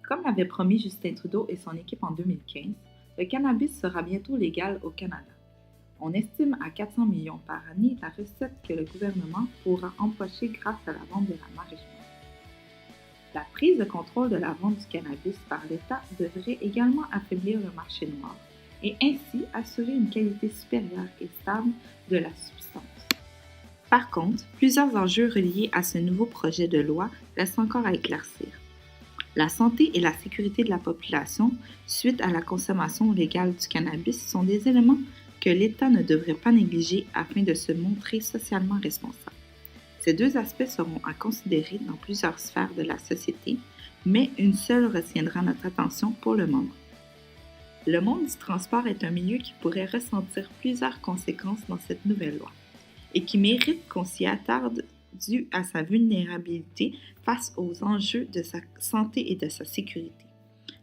Comme l'avait promis Justin Trudeau et son équipe en 2015, le cannabis sera bientôt légal au Canada. On estime à 400 millions par année la recette que le gouvernement pourra empocher grâce à la vente de la marijuana. La prise de contrôle de la vente du cannabis par l'État devrait également affaiblir le marché noir et ainsi assurer une qualité supérieure et stable de la substance. Par contre, plusieurs enjeux reliés à ce nouveau projet de loi restent encore à éclaircir. La santé et la sécurité de la population suite à la consommation légale du cannabis sont des éléments que l'État ne devrait pas négliger afin de se montrer socialement responsable. Ces deux aspects seront à considérer dans plusieurs sphères de la société, mais une seule retiendra notre attention pour le moment. Le monde du transport est un milieu qui pourrait ressentir plusieurs conséquences dans cette nouvelle loi et qui mérite qu'on s'y attarde dû à sa vulnérabilité face aux enjeux de sa santé et de sa sécurité.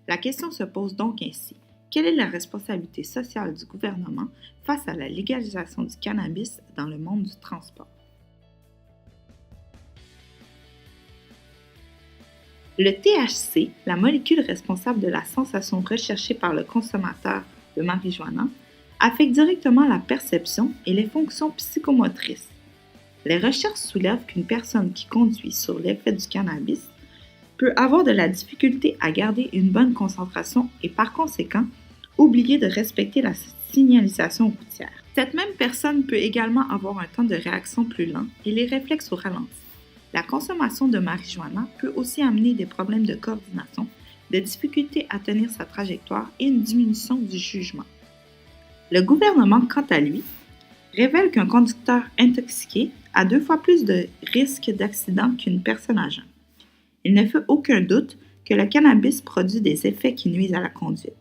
La question se pose donc ainsi. Quelle est la responsabilité sociale du gouvernement face à la légalisation du cannabis dans le monde du transport? Le THC, la molécule responsable de la sensation recherchée par le consommateur de marijuana, affecte directement la perception et les fonctions psychomotrices. Les recherches soulèvent qu'une personne qui conduit sur l'effet du cannabis peut avoir de la difficulté à garder une bonne concentration et par conséquent oublier de respecter la signalisation routière. Cette même personne peut également avoir un temps de réaction plus lent et les réflexes au ralenti. La consommation de marijuana peut aussi amener des problèmes de coordination, des difficultés à tenir sa trajectoire et une diminution du jugement. Le gouvernement, quant à lui, révèle qu'un conducteur intoxiqué a 2 fois plus de risques d'accident qu'une personne à jeun. Il ne fait aucun doute que le cannabis produit des effets qui nuisent à la conduite,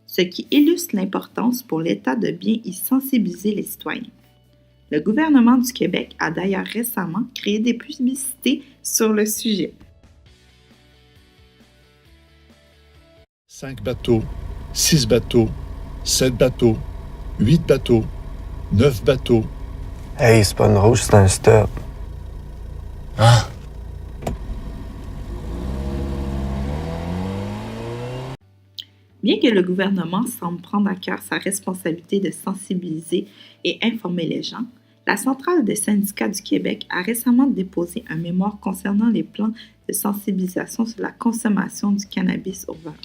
ce qui illustre l'importance pour l'État de bien y sensibiliser les citoyens. Le gouvernement du Québec a d'ailleurs récemment créé des publicités sur le sujet. 5 bateaux, 6 bateaux, 7 bateaux, 8 bateaux, 9 bateaux. Hey, c'est pas une rouge, c'est un stop. Ah! Bien que le gouvernement semble prendre à cœur sa responsabilité de sensibiliser et informer les gens, la Centrale des syndicats du Québec a récemment déposé un mémoire concernant les plans de sensibilisation sur la consommation du cannabis au volant.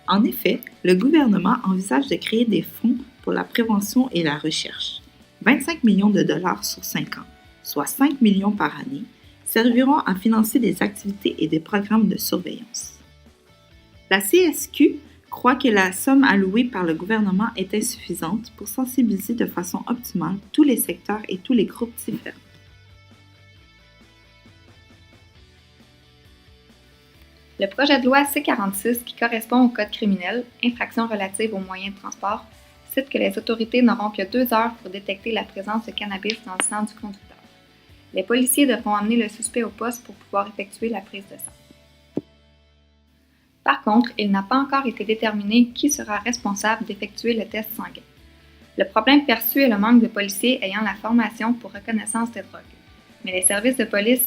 En effet, le gouvernement envisage de créer des fonds pour la prévention et la recherche. 25 millions de dollars sur 5 ans, soit 5 millions par année, serviront à financer des activités et des programmes de surveillance. La CSQ croit que la somme allouée par le gouvernement est insuffisante pour sensibiliser de façon optimale tous les secteurs et tous les groupes différents. Le projet de loi C-46, qui correspond au Code criminel, infraction relative aux moyens de transport, cite que les autorités n'auront que 2 heures pour détecter la présence de cannabis dans le sang du conducteur. Les policiers devront amener le suspect au poste pour pouvoir effectuer la prise de sang. Par contre, il n'a pas encore été déterminé qui sera responsable d'effectuer le test sanguin. Le problème perçu est le manque de policiers ayant la formation pour reconnaissance des drogues. Mais les services de police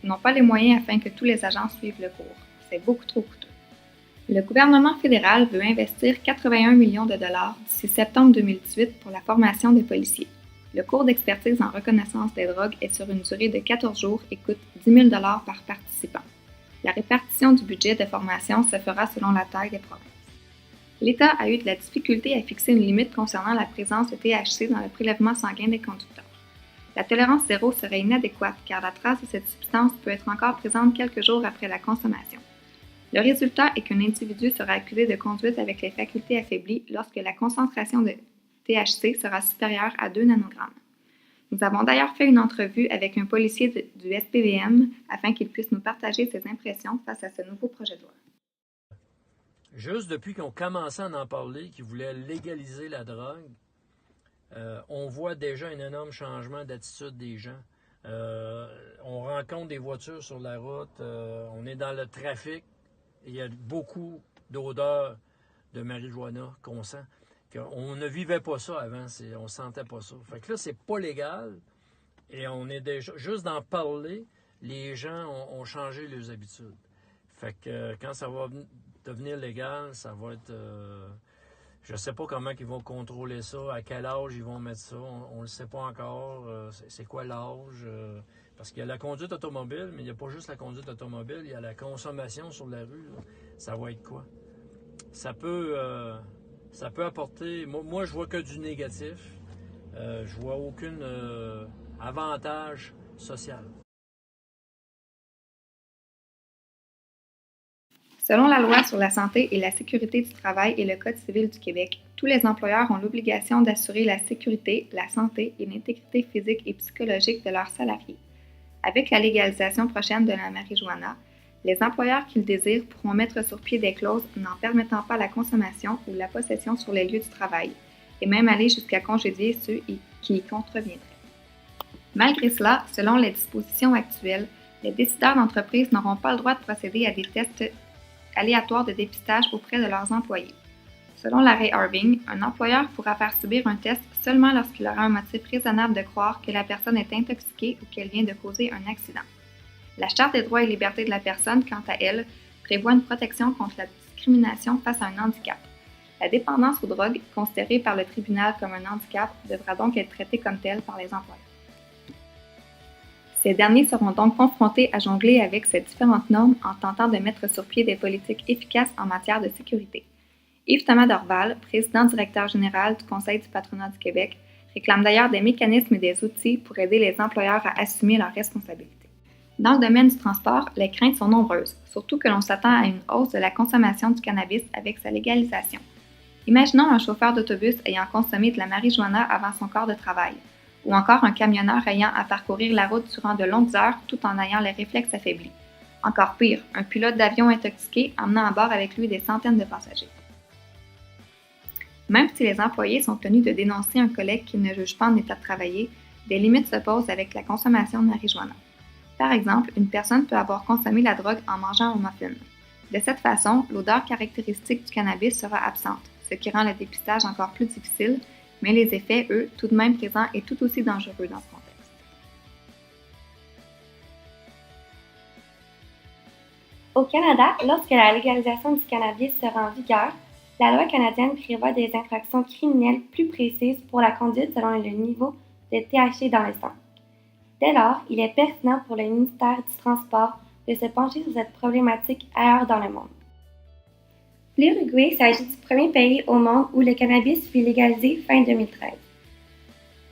n'ont pas les moyens afin que tous les agents suivent le cours. C'est beaucoup trop coûteux. Le gouvernement fédéral veut investir 81 millions de dollars d'ici septembre 2018 pour la formation des policiers. Le cours d'expertise en reconnaissance des drogues est sur une durée de 14 jours et coûte 10 000 $ par participant. La répartition du budget de formation se fera selon la taille des provinces. L'État a eu de la difficulté à fixer une limite concernant la présence de THC dans le prélèvement sanguin des conducteurs. La tolérance zéro serait inadéquate car la trace de cette substance peut être encore présente quelques jours après la consommation. Le résultat est qu'un individu sera accusé de conduite avec les facultés affaiblies lorsque la concentration de THC sera supérieure à 2 nanogrammes. Nous avons d'ailleurs fait une entrevue avec un policier du SPVM afin qu'il puisse nous partager ses impressions face à ce nouveau projet de loi. Juste depuis qu'on commençait à en parler, qu'ils voulaient légaliser la drogue, on voit déjà un énorme changement d'attitude des gens. On rencontre des voitures sur la route, on est dans le trafic, il y a beaucoup d'odeurs de marijuana qu'on sent. On ne vivait pas ça avant, on sentait pas ça. Fait que là, c'est pas légal et on est déjà, juste d'en parler, les gens ont changé leurs habitudes. Fait que quand ça va devenir légal, ça va être... je ne sais pas comment ils vont contrôler ça, à quel âge ils vont mettre ça, on ne le sait pas encore. C'est quoi l'âge? Parce qu'il y a la conduite automobile, mais il n'y a pas juste la conduite automobile, il y a la consommation sur la rue. Là. Ça va être quoi? Ça peut apporter... Moi, je vois que du négatif. Je vois aucun avantage social. Selon la loi sur la santé et la sécurité du travail et le Code civil du Québec, tous les employeurs ont l'obligation d'assurer la sécurité, la santé et l'intégrité physique et psychologique de leurs salariés. Avec la légalisation prochaine de la marijuana, les employeurs qui le désirent pourront mettre sur pied des clauses n'en permettant pas la consommation ou la possession sur les lieux du travail, et même aller jusqu'à congédier ceux qui y contreviendraient. Malgré cela, selon les dispositions actuelles, les décideurs d'entreprise n'auront pas le droit de procéder à des tests aléatoires de dépistage auprès de leurs employés. Selon l'arrêt Irving, un employeur pourra faire subir un test seulement lorsqu'il aura un motif raisonnable de croire que la personne est intoxiquée ou qu'elle vient de causer un accident. La Charte des droits et libertés de la personne, quant à elle, prévoit une protection contre la discrimination face à un handicap. La dépendance aux drogues, considérée par le tribunal comme un handicap, devra donc être traitée comme telle par les employeurs. Ces derniers seront donc confrontés à jongler avec ces différentes normes en tentant de mettre sur pied des politiques efficaces en matière de sécurité. Yves-Thomas Dorval, président-directeur général du Conseil du patronat du Québec, réclame d'ailleurs des mécanismes et des outils pour aider les employeurs à assumer leurs responsabilités. Dans le domaine du transport, les craintes sont nombreuses, surtout que l'on s'attend à une hausse de la consommation du cannabis avec sa légalisation. Imaginons un chauffeur d'autobus ayant consommé de la marijuana avant son corps de travail, ou encore un camionneur ayant à parcourir la route durant de longues heures tout en ayant les réflexes affaiblis. Encore pire, un pilote d'avion intoxiqué emmenant à bord avec lui des centaines de passagers. Même si les employés sont tenus de dénoncer un collègue qu'ils ne jugent pas en état de travailler, des limites se posent avec la consommation de marijuana. Par exemple, une personne peut avoir consommé la drogue en mangeant un muffin. De cette façon, l'odeur caractéristique du cannabis sera absente, ce qui rend le dépistage encore plus difficile, mais les effets, eux, tout de même présents et tout aussi dangereux dans ce contexte. Au Canada, lorsque la légalisation du cannabis sera en vigueur, la loi canadienne prévoit des infractions criminelles plus précises pour la conduite selon le niveau de THC dans le sang. Dès lors, il est pertinent pour le ministère du Transport de se pencher sur cette problématique ailleurs dans le monde. L'Uruguay s'agit du premier pays au monde où le cannabis fut légalisé fin 2013.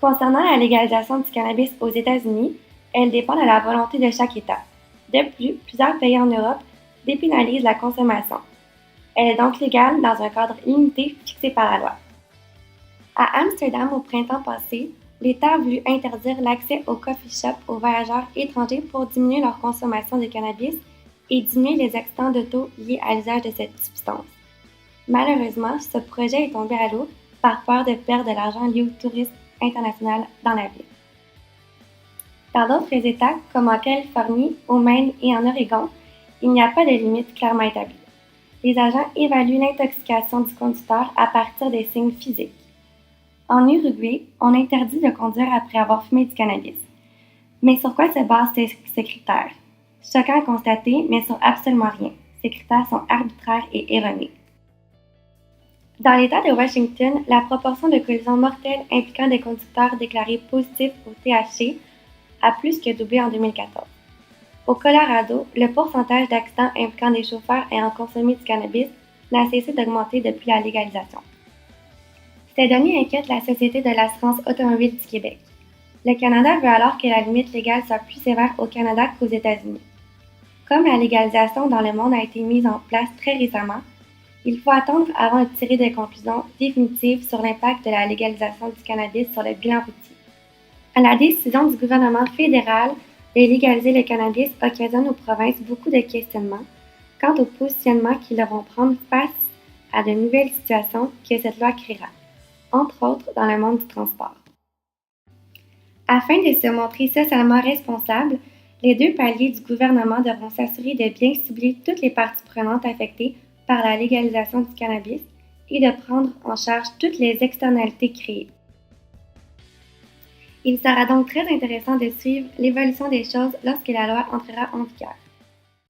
Concernant la légalisation du cannabis aux États-Unis, elle dépend de la volonté de chaque État. De plus, plusieurs pays en Europe dépénalisent la consommation. Elle est donc légale dans un cadre limité fixé par la loi. À Amsterdam, au printemps passé, l'État a voulu interdire l'accès aux coffee shops aux voyageurs étrangers pour diminuer leur consommation de cannabis et diminuer les accidents d'auto liés à l'usage de cette substance. Malheureusement, ce projet est tombé à l'eau par peur de perdre de l'argent lié au tourisme international dans la ville. Dans d'autres États, comme en Californie, au Maine et en Oregon, il n'y a pas de limite clairement établie. Les agents évaluent l'intoxication du conducteur à partir des signes physiques. En Uruguay, on interdit de conduire après avoir fumé du cannabis. Mais sur quoi se basent ces critères? Choquant à constater, mais sur absolument rien. Ces critères sont arbitraires et erronés. Dans l'État de Washington, la proportion de collisions mortelles impliquant des conducteurs déclarés positifs au THC a plus que doublé en 2014. Au Colorado, le pourcentage d'accidents impliquant des chauffeurs ayant consommé du cannabis n'a cessé d'augmenter depuis la légalisation. Ces données inquiètent la Société de l'assurance automobile du Québec. Le Canada veut alors que la limite légale soit plus sévère au Canada qu'aux États-Unis. Comme la légalisation dans le monde a été mise en place très récemment, il faut attendre avant de tirer des conclusions définitives sur l'impact de la légalisation du cannabis sur le bilan routier. La décision du gouvernement fédéral de légaliser le cannabis occasionne aux provinces beaucoup de questionnements quant au positionnement qu'ils devront prendre face à de nouvelles situations que cette loi créera, entre autres dans le monde du transport. Afin de se montrer socialement responsables, les deux paliers du gouvernement devront s'assurer de bien cibler toutes les parties prenantes affectées par la légalisation du cannabis et de prendre en charge toutes les externalités créées. Il sera donc très intéressant de suivre l'évolution des choses lorsque la loi entrera en vigueur.